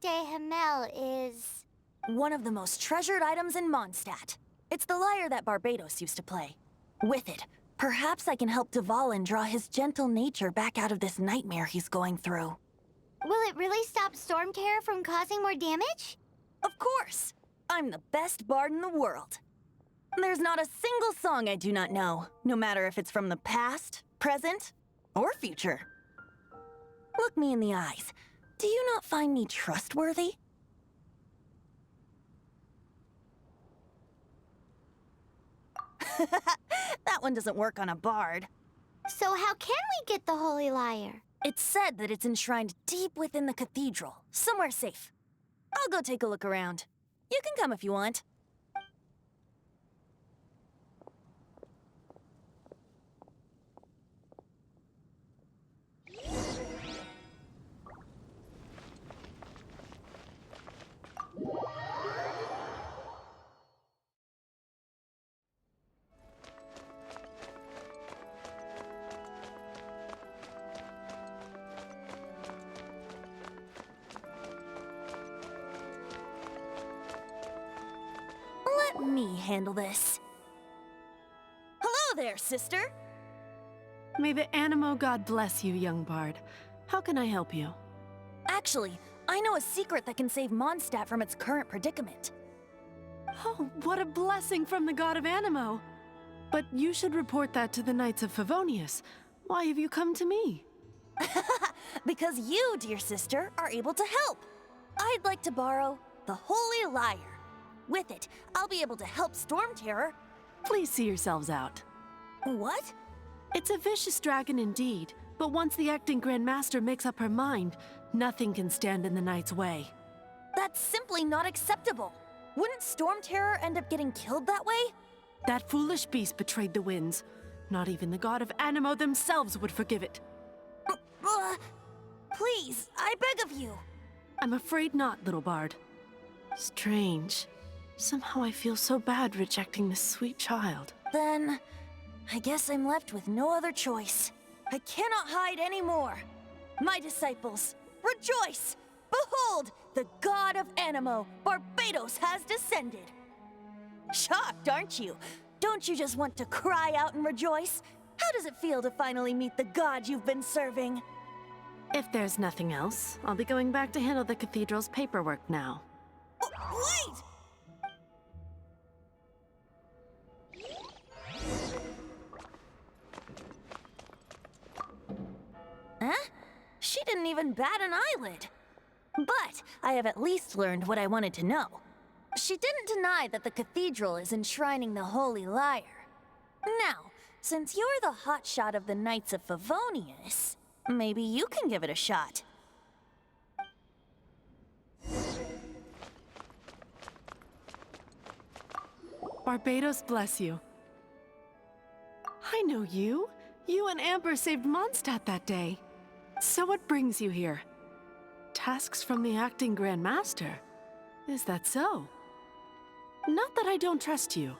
de Hamel is... one of the most treasured items in Mondstadt. It's the lyre that Barbados used to play. With it, perhaps I can help Dvalin draw his gentle nature back out of this nightmare he's going through. Will it really stop Storm Terror from causing more damage? Of course! I'm the best bard in the world. There's not a single song I do not know, no matter if it's from the past, present, or future. Look me in the eyes. Do you not find me trustworthy? That one doesn't work on a bard. So how can we get the Holy Lyre? It's said that it's enshrined deep within the cathedral, somewhere safe. I'll go take a look around. You can come if you want. Let me handle this. Hello there, sister! May the Animo God bless you, young bard. How can I help you? Actually, I know a secret that can save Mondstadt from its current predicament. Oh, what a blessing from the God of Animo! But you should report that to the Knights of Favonius. Why have you come to me? Because you, dear sister, are able to help. I'd like to borrow the Holy Lyre. With it, I'll be able to help Storm Terror. Please see yourselves out. What? It's a vicious dragon indeed, but once the acting Grand Master makes up her mind, nothing can stand in the Knight's way. That's simply not acceptable. Wouldn't Storm Terror end up getting killed that way? That foolish beast betrayed the winds. Not even the God of Animo themselves would forgive it. Please, I beg of you. I'm afraid not, little bard. Strange. Somehow I feel so bad rejecting this sweet child. Then, I guess I'm left with no other choice. I cannot hide anymore. My disciples, rejoice! Behold, the God of Animo, Barbados, has descended. Shocked, aren't you? Don't you just want to cry out and rejoice? How does it feel to finally meet the God you've been serving? If there's nothing else, I'll be going back to handle the cathedral's paperwork now. Wait! Huh? She didn't even bat an eyelid. But I have at least learned what I wanted to know. She didn't deny that the cathedral is enshrining the Holy Lyre. Now, since you're the hotshot of the Knights of Favonius, maybe you can give it a shot. Barbados bless you. I know you. You and Amber saved Mondstadt that day. So what brings you here? Tasks from the acting Grand Master. Is that so? Not that I don't trust you.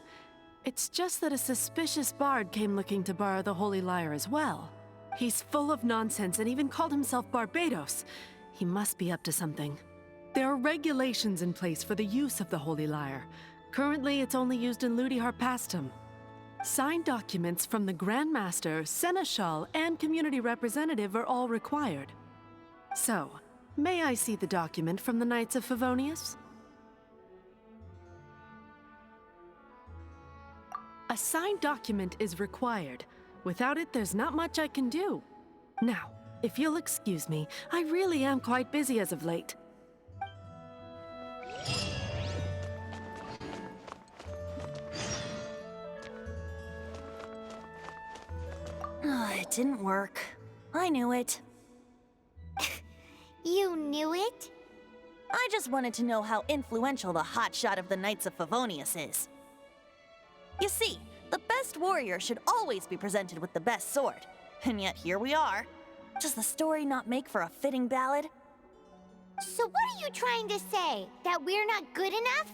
It's just that a suspicious bard came looking to borrow the Holy Lyre as well. He's full of nonsense and even called himself Barbados. He must be up to something. There are regulations in place for the use of the Holy Lyre. Currently, it's only used in Ludi Harpastum. Signed documents from the Grand Master, Seneschal, and Community Representative are all required. So, may I see the document from the Knights of Favonius? A signed document is required. Without it, there's not much I can do. Now, if you'll excuse me, I really am quite busy as of late. It didn't work. I knew it. You knew it? I just wanted to know how influential the hotshot of the Knights of Favonius is. You see, the best warrior should always be presented with the best sword. And yet here we are. Does the story not make for a fitting ballad? So what are you trying to say? That we're not good enough?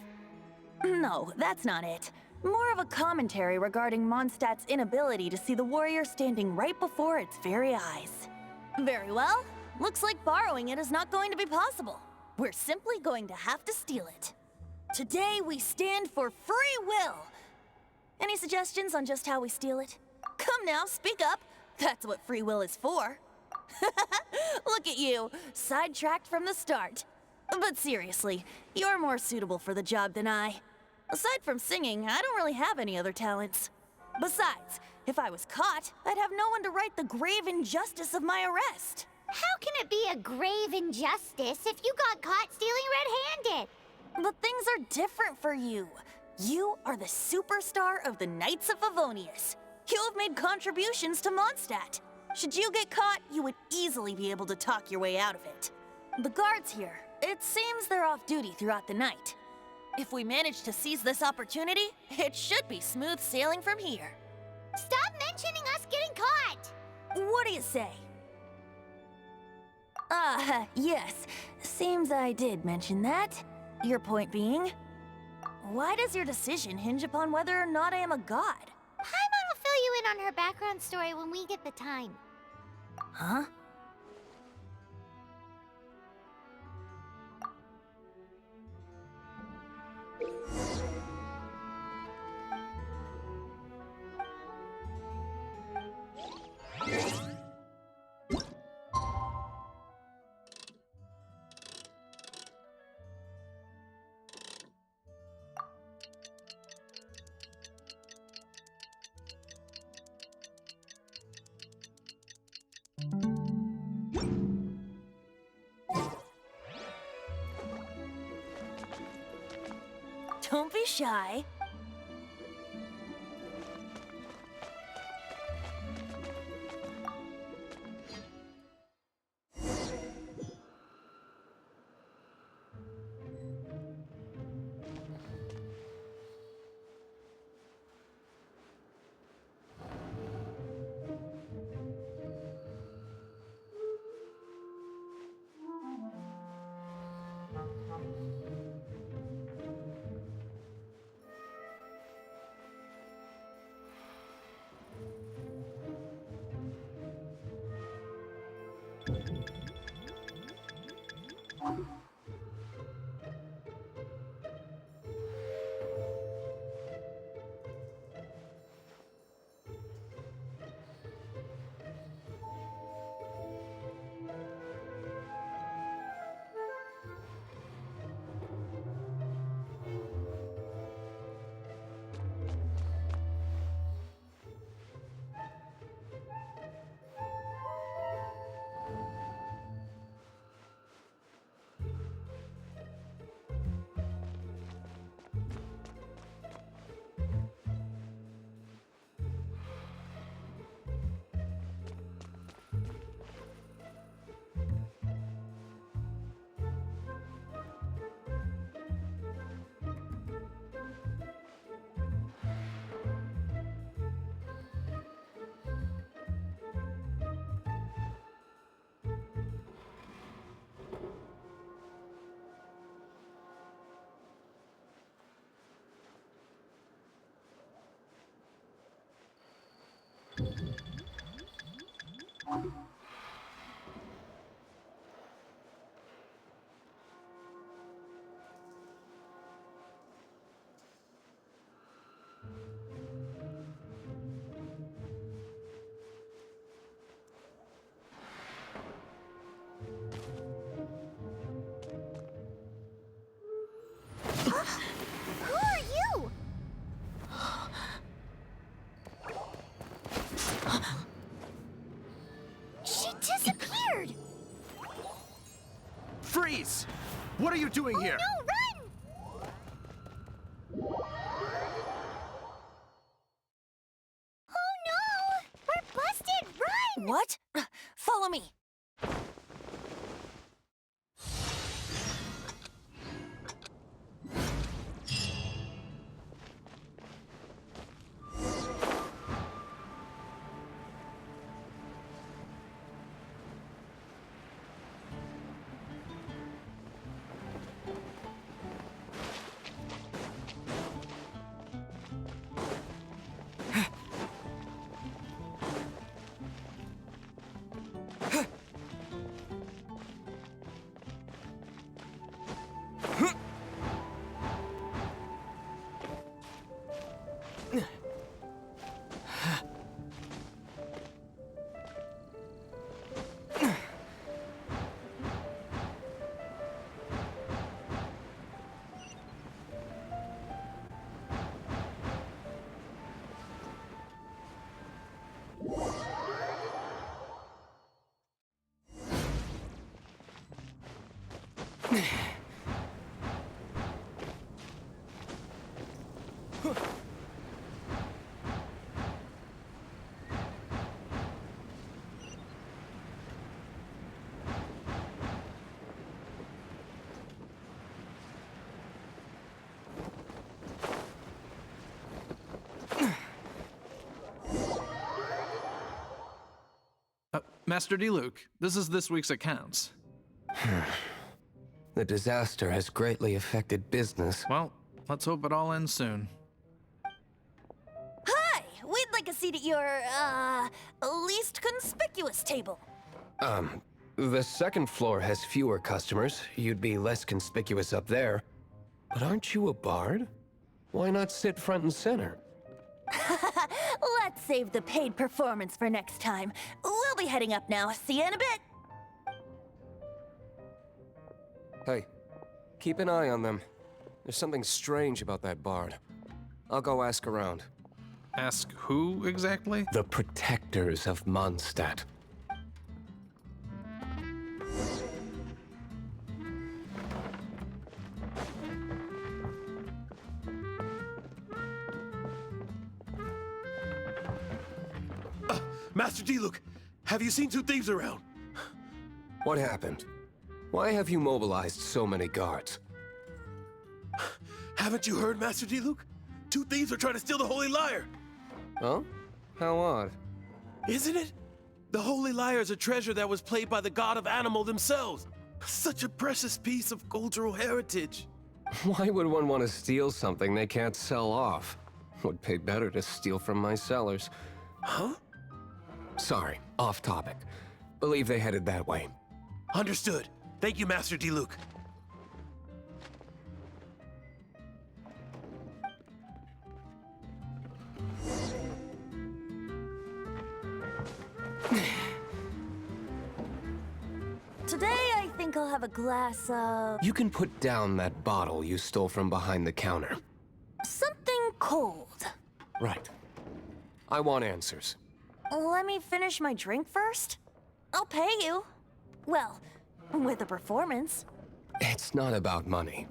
No, that's not it. More of a commentary regarding Mondstadt's inability to see the warrior standing right before its very eyes. Very well. Looks like borrowing it is not going to be possible. We're simply going to have to steal it. Today we stand for free will. Any suggestions on just how we steal it? Come now, speak up. That's what free will is for. Look at you, sidetracked from the start. But seriously, you're more suitable for the job than I. Aside from singing, I don't really have any other talents. Besides, if I was caught, I'd have no one to right the grave injustice of my arrest. How can it be a grave injustice if you got caught stealing red-handed? But things are different for you. You are the superstar of the Knights of Favonius. You have made contributions to Mondstadt. Should you get caught, you would easily be able to talk your way out of it. The guards here, it seems they're off duty throughout the night. If we manage to seize this opportunity, it should be smooth sailing from here. Stop mentioning us getting caught! What do you say? Yes. Seems I did mention that. Your point being? Why does your decision hinge upon whether or not I am a god? Paimon will fill you in on her background story when we get the time. Huh? Don't be shy. Who are you? She disappeared! Freeze! What are you doing here? No, run! Oh no! We're busted! Run! What? Follow me. Master Diluc, this is this week's accounts. The disaster has greatly affected business. Well, let's hope it all ends soon. Hi! We'd like a seat at your, least conspicuous table. The second floor has fewer customers. You'd be less conspicuous up there. But aren't you a bard? Why not sit front and center? Let's save the paid performance for next time. We'll be heading up now. See you in a bit. Hey, keep an eye on them. There's something strange about that bard. I'll go ask around. Ask who exactly? The protectors of Mondstadt. Master Diluc, have you seen two thieves around? What happened? Why have you mobilized so many guards? Haven't you heard, Master Diluc? Two thieves are trying to steal the Holy Lyre. Oh? How odd. Isn't it? The Holy Lyre is a treasure that was played by the god of animal themselves. Such a precious piece of cultural heritage. Why would one want to steal something they can't sell off? Would pay better to steal from my sellers. Huh? Sorry, off topic. Believe they headed that way. Understood. Thank you, Master Diluc. Today, I think I'll have a glass of... You can put down that bottle you stole from behind the counter. something cold. Right. I want answers. Let me finish my drink first. I'll pay you. Well, with a performance. It's not about money.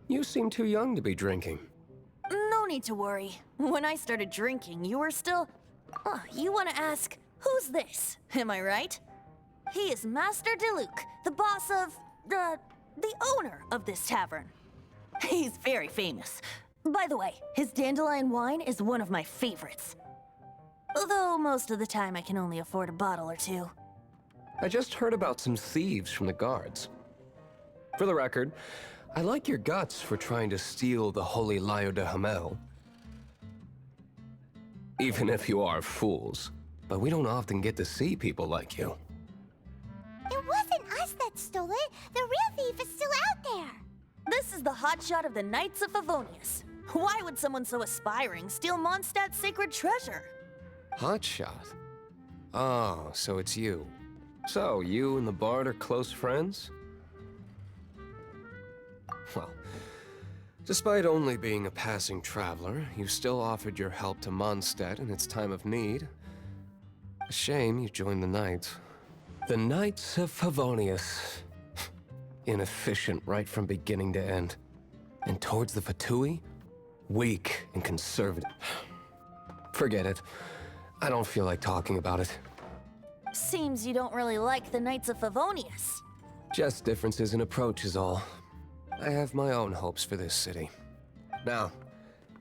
You seem too young to be drinking. No need to worry. When I started drinking, you were still... you want to ask, who's this? Am I right? He is Master Diluc, the boss of... the owner of this tavern. He's very famous. By the way, his dandelion wine is one of my favorites. Although most of the time I can only afford a bottle or two. I just heard about some thieves from the guards. For the record, I like your guts for trying to steal the Holy Lyre de Hamel. Even if you are fools. But we don't often get to see people like you. It wasn't us that stole it. The real thief is still out there. This is the hotshot of the Knights of Favonius. Why would someone so aspiring steal Mondstadt's sacred treasure? Hotshot? Oh, so it's you. So, you and the Bard are close friends? Well, despite only being a passing traveler, you still offered your help to Mondstadt in its time of need. A shame you joined the Knights. The Knights of Favonius. Inefficient right from beginning to end. And towards the Fatui, weak and conservative. Forget it. I don't feel like talking about it. Seems you don't really like the Knights of Favonius. Just differences in approach is all. I have my own hopes for this city. Now,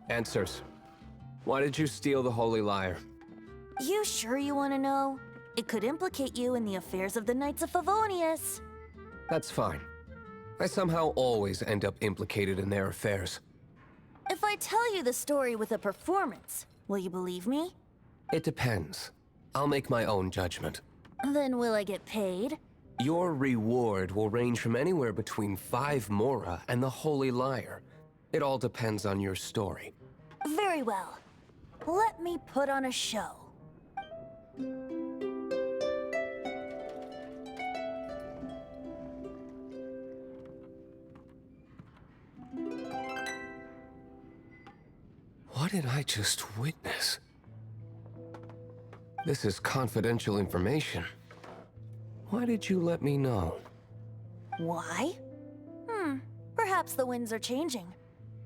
answers. Why did you steal the Holy Lyre? You sure you want to know? It could implicate you in the affairs of the Knights of Favonius. That's fine. I somehow always end up implicated in their affairs. If I tell you the story with a performance, will you believe me? It depends. I'll make my own judgment. Then will I get paid? Your reward will range from anywhere between 5 Mora and the Holy Lyre. It all depends on your story. Very well. Let me put on a show. What did I just witness? This is confidential information. Why did you let me know? Why? Perhaps the winds are changing.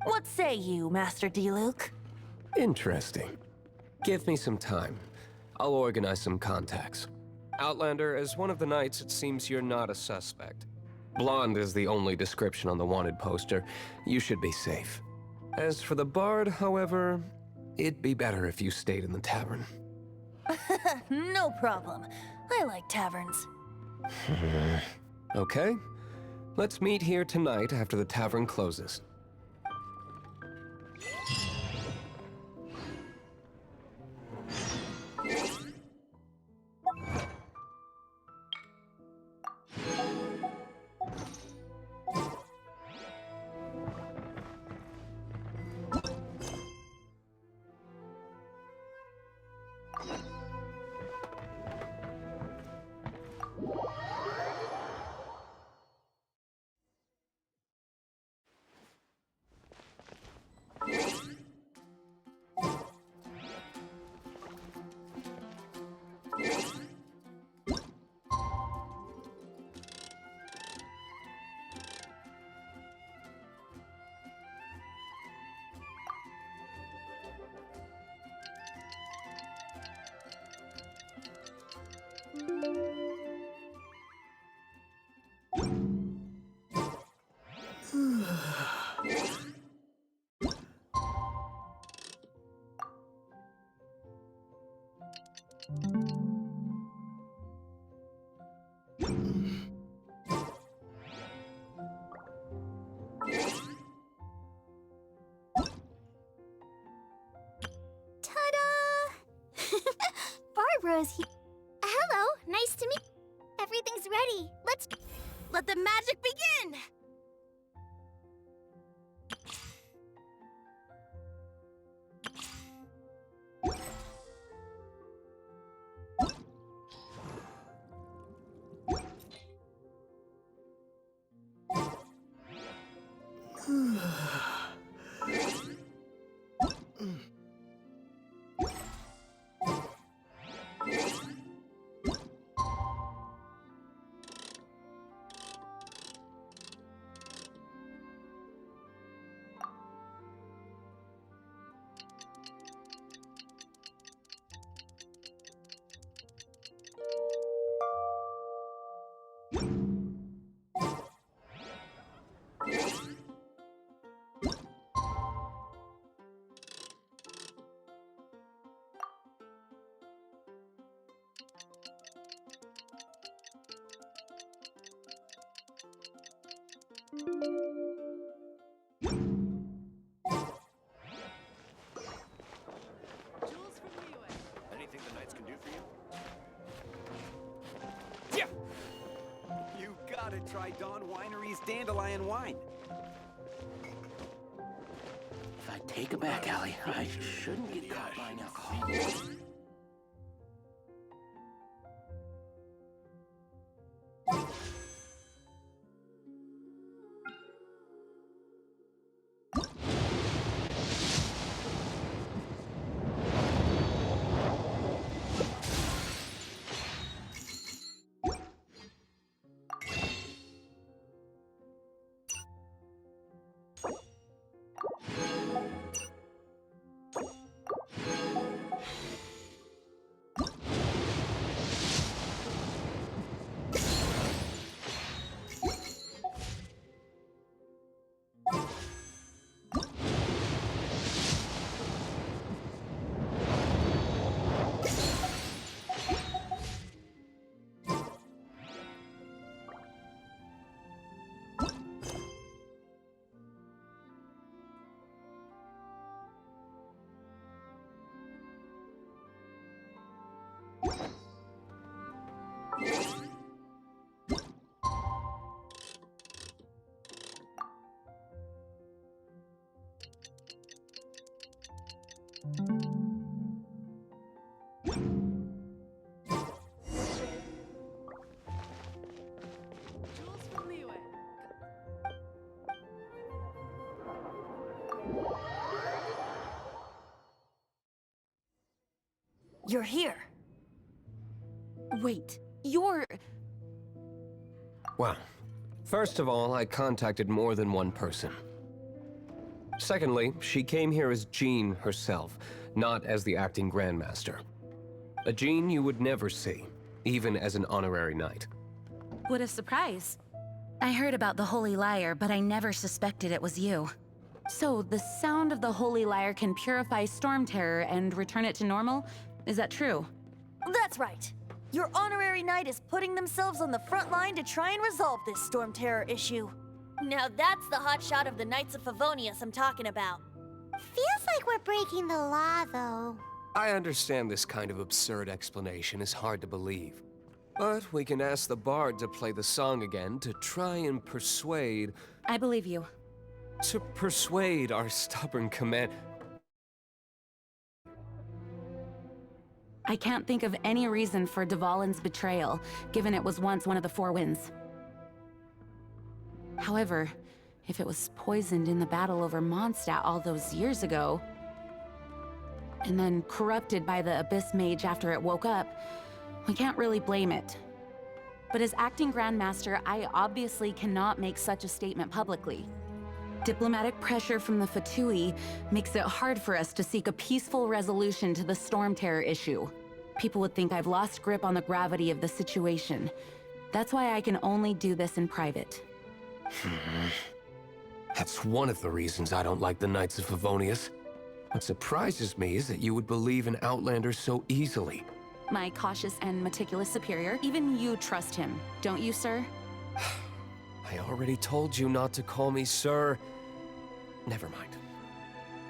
What say you, Master Diluc? Interesting. Give me some time. I'll organize some contacts. Outlander, as one of the knights, it seems you're not a suspect. Blonde is the only description on the wanted poster. You should be safe. As for the bard, however, it'd be better if you stayed in the tavern. No problem. I like taverns. Okay. Let's meet here tonight after the tavern closes. Ta-da! Barbara's here. Hello, nice to meet. Everything's ready. Let's Let the magic begin! Anything the knights can do for you? Yeah! You gotta try Dawn Winery's Dandelion Wine. If I take a back alley, I shouldn't get caught buying alcohol. You're here. Wait, you're... Wow. First of all, I contacted more than one person. Secondly, she came here as Jean herself, not as the acting Grandmaster. A Jean you would never see, even as an honorary knight. What a surprise. I heard about the Holy Lyre, but I never suspected it was you. So, the sound of the Holy Lyre can purify Storm Terror and return it to normal? Is that true? That's right. Your honorary knight is putting themselves on the front line to try and resolve this Storm Terror issue. Now that's the hotshot of the Knights of Favonius I'm talking about. Feels like we're breaking the law, though. I understand this kind of absurd explanation is hard to believe. But we can ask the bard to play the song again to try and persuade... I believe you. To persuade our stubborn command... I can't think of any reason for Dvalin's betrayal, given it was once one of the Four Winds. However, if it was poisoned in the battle over Mondstadt all those years ago, and then corrupted by the Abyss Mage after it woke up, we can't really blame it. But as acting Grandmaster, I obviously cannot make such a statement publicly. Diplomatic pressure from the Fatui makes it hard for us to seek a peaceful resolution to the Storm Terror issue. People would think I've lost grip on the gravity of the situation. That's why I can only do this in private. That's one of the reasons I don't like the Knights of Favonius. What surprises me is that you would believe in Outlander so easily. My cautious and meticulous superior, even you trust him, don't you, sir? I already told you not to call me sir. Never mind.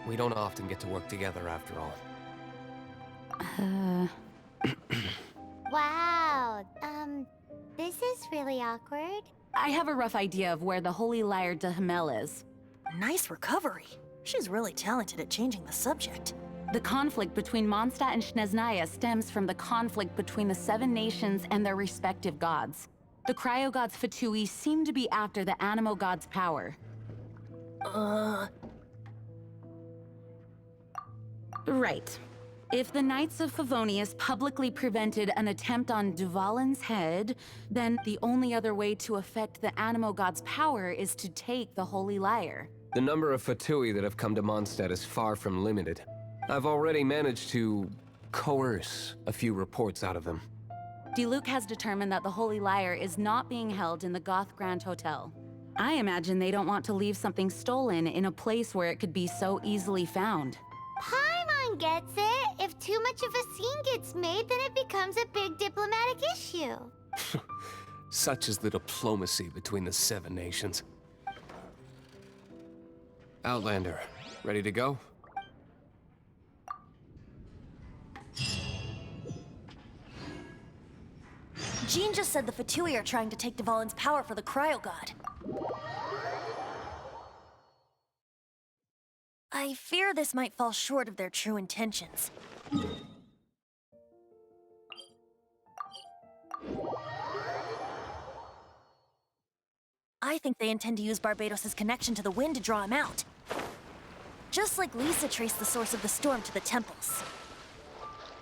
We don't often get to work together after all. Wow, this is really awkward. I have a rough idea of where the Holy Lyre de Himmel is. Nice recovery. She's really talented at changing the subject. The conflict between Mondstadt and Snezhnaya stems from the conflict between the Seven Nations and their respective gods. The Cryo-Gods Fatui seem to be after the Animo God's power. Right. If the Knights of Favonius publicly prevented an attempt on Dvalin's head, then the only other way to affect the Animo God's power is to take the Holy Lyre. The number of Fatui that have come to Mondstadt is far from limited. I've already managed to coerce a few reports out of them. Diluc has determined that the Holy Lyre is not being held in the Goth Grand Hotel. I imagine they don't want to leave something stolen in a place where it could be so easily found. Paimon gets it. If too much of a scene gets made, then it becomes a big diplomatic issue. Such is the diplomacy between the Seven Nations. Outlander, ready to go? Jean just said the Fatui are trying to take Dvalin's power for the Cryo-God. I fear this might fall short of their true intentions. I think they intend to use Barbados' connection to the wind to draw him out. Just like Lisa traced the source of the storm to the temples.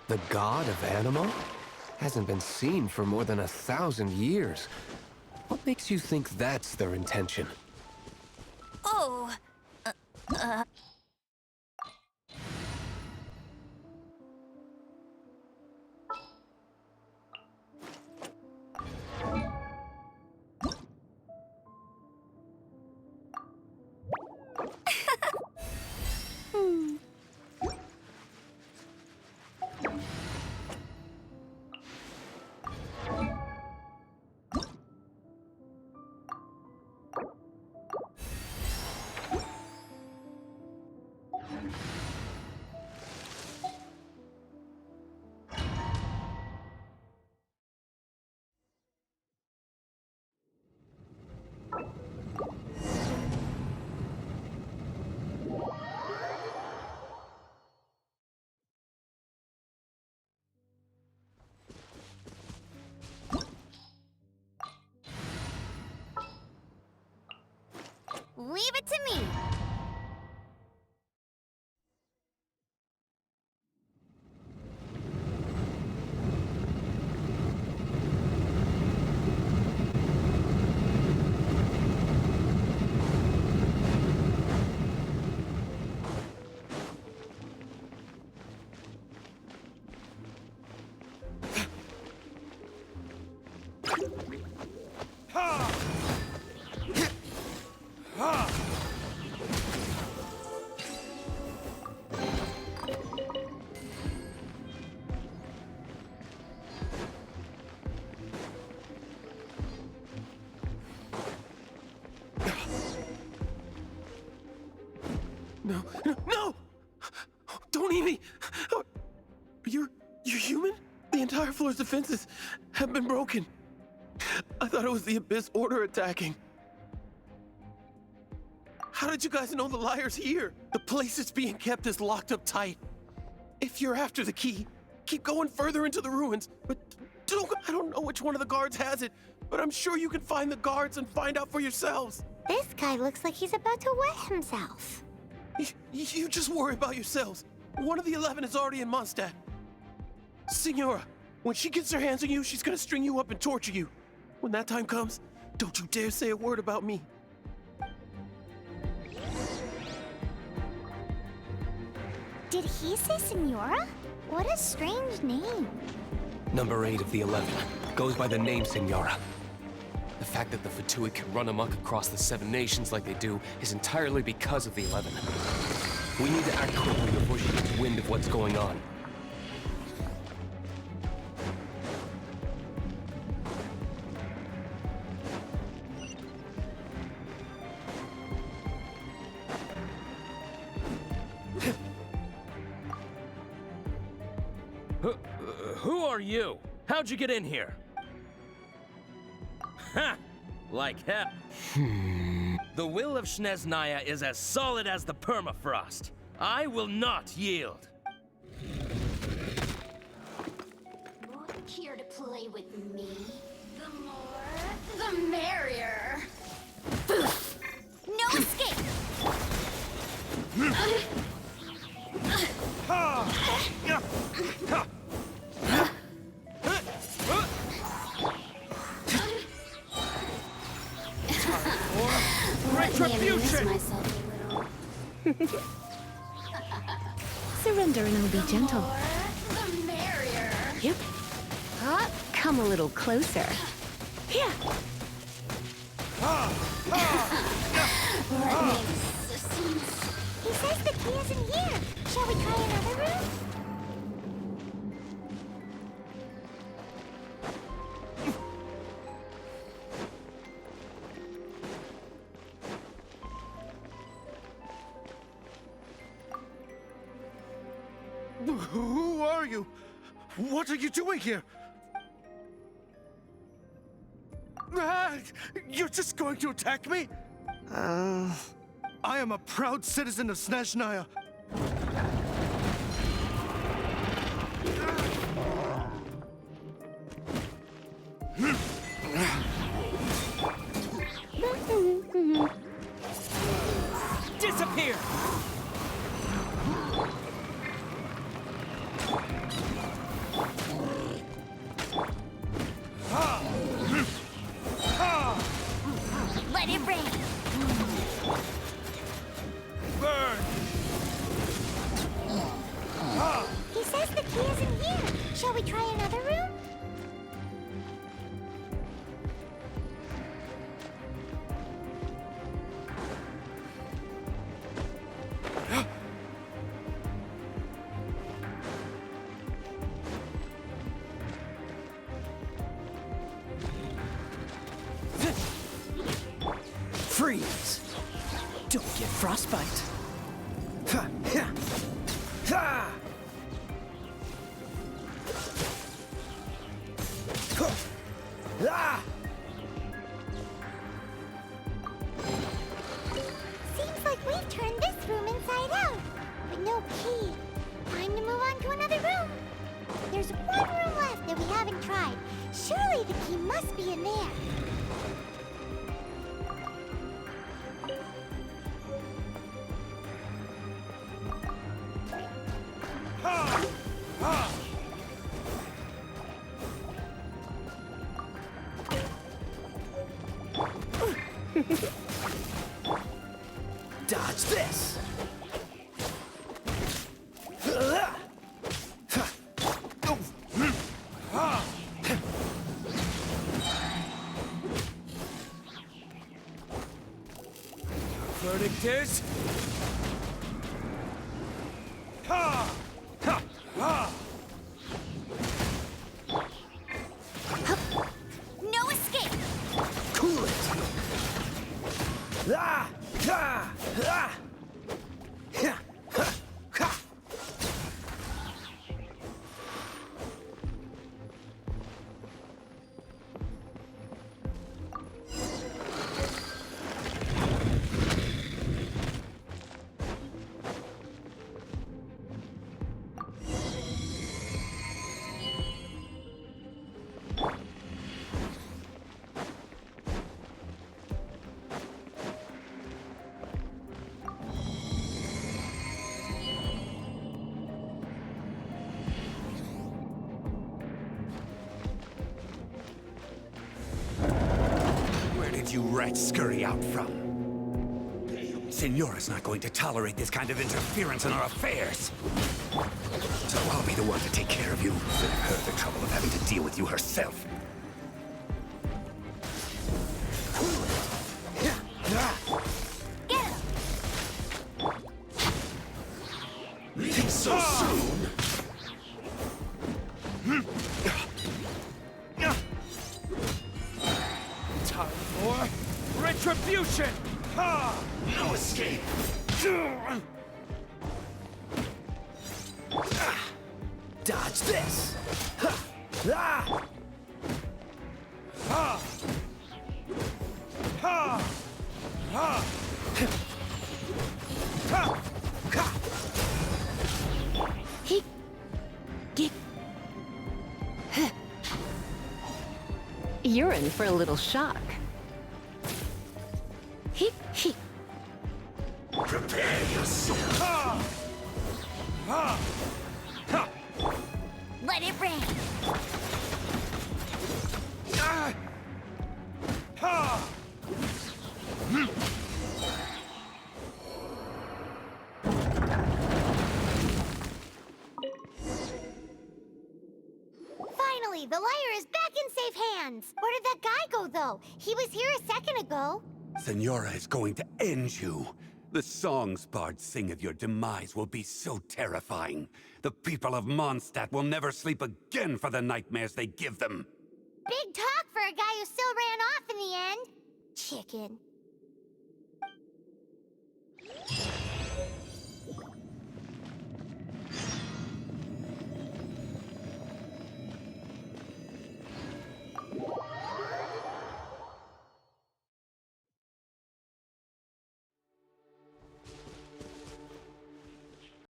The god of Animo? Hasn't been seen for more than 1,000 years. What makes you think that's their intention? Oh, Leave it to me. No, no, no! Don't eat me! You're human? The entire floor's defenses have been broken. I thought it was the Abyss Order attacking. How did you guys know the liar's here? The place it's being kept is locked up tight. If you're after the key, keep going further into the ruins. But I don't know which one of the guards has it, but I'm sure you can find the guards and find out for yourselves. This guy looks like he's about to wet himself. You just worry about yourselves. One of the 11 is already in Mondstadt. Signora, when she gets her hands on you, she's gonna string you up and torture you. When that time comes, don't you dare say a word about me. Did he say Senora? What a strange name. Number 8 of the 11 goes by the name Senora. The fact that the Fatui can run amok across the 7 nations like they do is entirely because of the 11. We need to act quickly before she gets wind of what's going on. Who are you? How'd you get in here? Ha! Like hell. The will of Snezhnaya is as solid as the permafrost. I will not yield. More here to play with me. The more, the merrier. No escape! Retribution! Surrender and I'll be gentle. The merrier. Yep. Come a little closer. Here. What makes systems? He says the key isn't here. Shall we try another room? Who are you? What are you doing here? Ah, you're just going to attack me? I am a proud citizen of Snezhnaya. Disappear! Let it rain. Burn! He says the key isn't here. Shall we try another room? Freeze! Don't get frostbite. Ha! Ha! Ha! Ah! Seems like we've turned this room inside out. But no key. Time to move on to another room. There's one room left that we haven't tried. Surely the key must be in there. Dodge this! verdict is... Ha! Ha! Ha! No escape! Cool it! Ah! Ah! Ah! Ha! Ha! Ha! Where did you rats scurry out from? Senora's not going to tolerate this kind of interference in our affairs. So I'll be the one to take care of you. Save her the trouble of having to deal with you herself. Get him! Leaving so soon? Time for retribution! Ha! No escape! Dodge this! Ha! Ah! Ha! Ha! Ha! Ha! Ha! He... Ge- You're in for a little shock. He... Prepare yourself! Ha! Ha! Ha! Let it rain! Ah! Ha! Finally, the liar is back in safe hands! Where did that guy go, though? He was here a second ago. Senora is going to end you. The songs bards sing of your demise will be so terrifying. The people of Mondstadt will never sleep again for the nightmares they give them. Big talk for a guy who still ran off in the end. Chicken.